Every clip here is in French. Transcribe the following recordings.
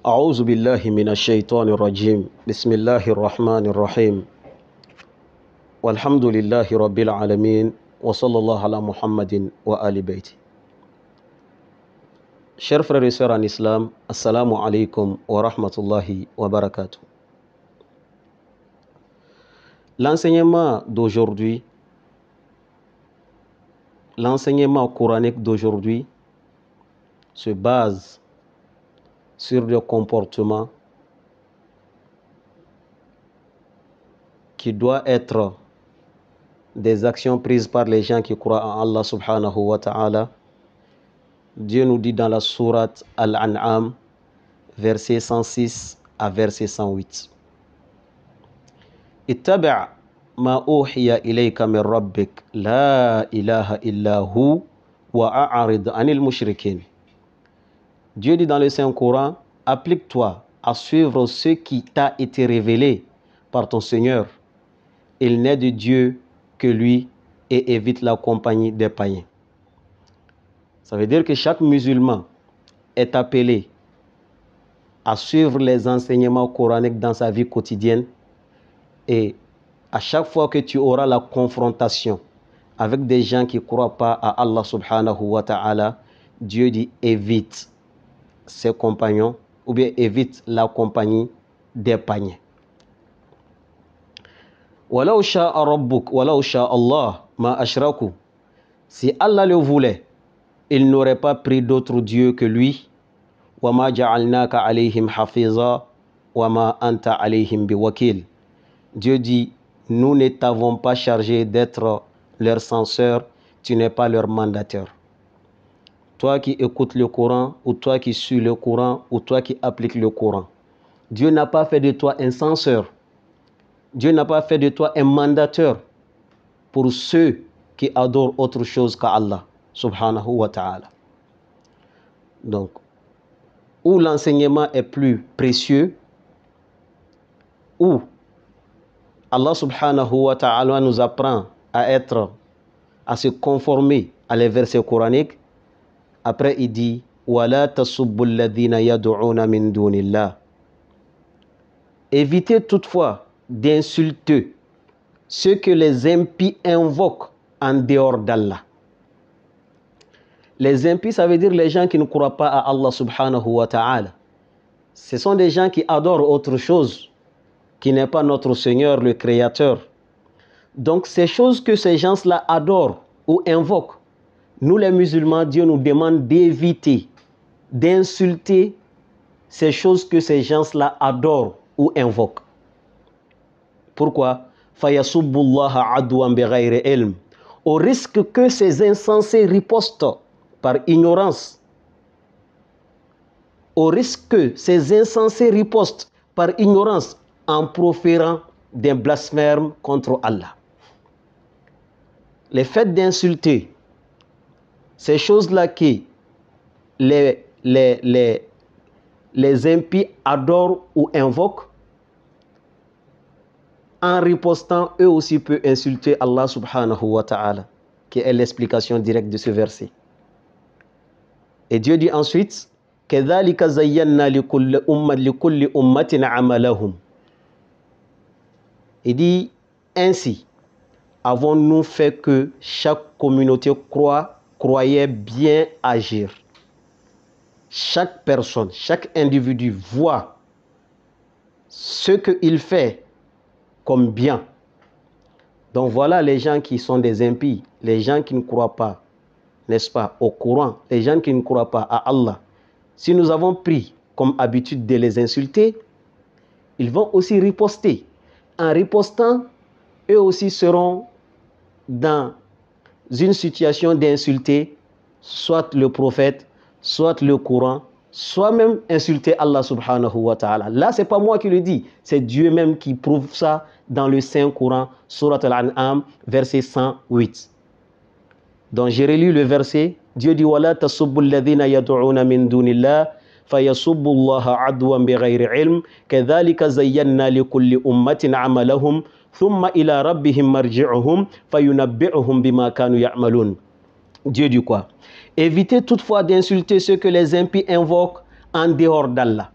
أعوذ بالله من الشيطان الرجيم بسم الله الرحمن الرحيم والحمد لله رب العالمين وصلى الله على Muhammadin wa Ali Bayti. Chers frères et sœurs en islam, assalamu alaikum wa rahmatullahi wa barakatuh. L'enseignement d'aujourd'hui, l'enseignement coranique d'aujourd'hui se base sur des comportements qui doivent être des actions prises par les gens qui croient en Allah subhanahu wa ta'ala. Dieu nous dit dans la sourate Al-An'am, verset 106 à verset 108. Ittabi' ma uhiya ilayka min rabbik la ilaha illa hu wa a'rid anil mushrikin. Dieu dit dans le Saint-Coran, applique-toi à suivre ce qui t'a été révélé par ton Seigneur. Il n'est de Dieu que lui et évite la compagnie des païens. Ça veut dire que chaque musulman est appelé à suivre les enseignements coraniques dans sa vie quotidienne, et à chaque fois que tu auras la confrontation avec des gens qui ne croient pas à Allah subhanahu wa ta'ala, Dieu dit évite ses compagnons ou bien évite la compagnie des païens. Walau sha'a rabbuk walau sha'a Allah ma ashraku. Si Allah le voulait, il n'aurait pas pris d'autre Dieu que lui. Wa ma ja'alnaka alayhim hafiza wa ma anta alayhim biwakil. Dieu dit, nous ne t'avons pas chargé d'être leur censeur, tu n'es pas leur mandataire. Toi qui écoutes le Coran, ou toi qui suis le Coran, ou toi qui appliques le Coran, Dieu n'a pas fait de toi un censeur. Dieu n'a pas fait de toi un mandateur pour ceux qui adorent autre chose qu'Allah subhanahu wa ta'ala. Donc, où l'enseignement est plus précieux, où Allah subhanahu wa ta'ala nous apprend à se conformer à les versets coraniques. Après, il dit wala tasubbu alladhina yad'una min dunillah. Évitez toutefois d'insulter ceux que les impies invoquent en dehors d'Allah. Les impies, ça veut dire les gens qui ne croient pas à Allah subhanahu wa ta'ala. Ce sont des gens qui adorent autre chose qui n'est pas notre Seigneur, le Créateur. Donc, ces choses que ces gens-là adorent ou invoquent, nous les musulmans, Dieu nous demande d'éviter, d'insulter ces choses que ces gens-là adorent ou invoquent. Pourquoi? Fayasubbullaha adwan bighayri ilm. Au risque que ces insensés ripostent par ignorance. Au risque que ces insensés ripostent par ignorance en proférant des blasphèmes contre Allah. Le fait d'insulter ces choses-là qui les impies adorent ou invoquent, en ripostant, eux aussi peuvent insulter Allah subhanahu wa ta'ala, qui est l'explication directe de ce verset. Et Dieu dit ensuite, كَذَلِكَ زَيَّنَّا لِكُلِّ أُمَّةٍ عَمَلَهُمْ. Il dit, ainsi avons-nous fait que chaque communauté croyait bien agir. Chaque personne, chaque individu voit ce qu'il fait comme bien. Donc voilà les gens qui sont des impies, les gens qui ne croient pas, n'est-ce pas, au Coran, les gens qui ne croient pas à Allah. Si nous avons pris comme habitude de les insulter, ils vont aussi riposter. En ripostant, eux aussi seront dans une situation d'insulter soit le prophète, soit le Coran, soit même insulter Allah subhanahu wa ta'ala. Là, ce n'est pas moi qui le dis, c'est Dieu même qui prouve ça dans le Saint-Coran, Surat Al-An'am, verset 108. Donc j'ai relu le verset, Dieu dit wala tasubbu alladhina yad'una min dunillah fayasubbu Allah adwan bighayri ilm kadhalika zayyana likulli ummatin 'amalahum thumma ila rabbihim marji'uhum fayunabbi'uhum bima kanu ya'malun. Dieu dit quoi? Évitez toutefois d'insulter ceux que les impies invoquent en dehors d'Allah.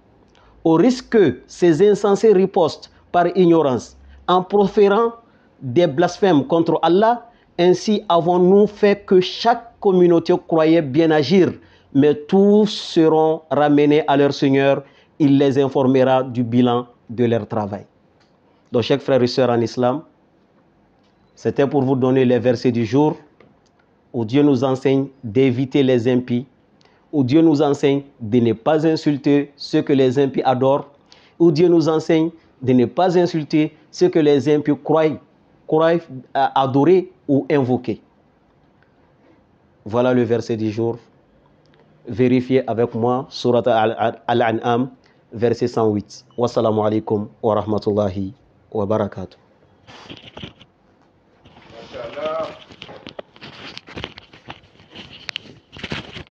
au risque que ces insensés ripostent par ignorance en proférant des blasphèmes contre Allah. Ainsi avons-nous fait que chaque communauté croyait bien agir, mais tous seront ramenés à leur Seigneur. Il les informera du bilan de leur travail. Donc, chers frères et sœurs en islam, c'était pour vous donner les versets du jour où Dieu nous enseigne d'éviter les impies, où Dieu nous enseigne de ne pas insulter ceux que les impies adorent, où Dieu nous enseigne de ne pas insulter ceux que les impies croient adorer ou invoquer. Voilà le verset du jour. Vérifiez avec moi, Surat Al-An'am, verset 108. Wassalamu alaikum wa rahmatullahi wa barakatuh.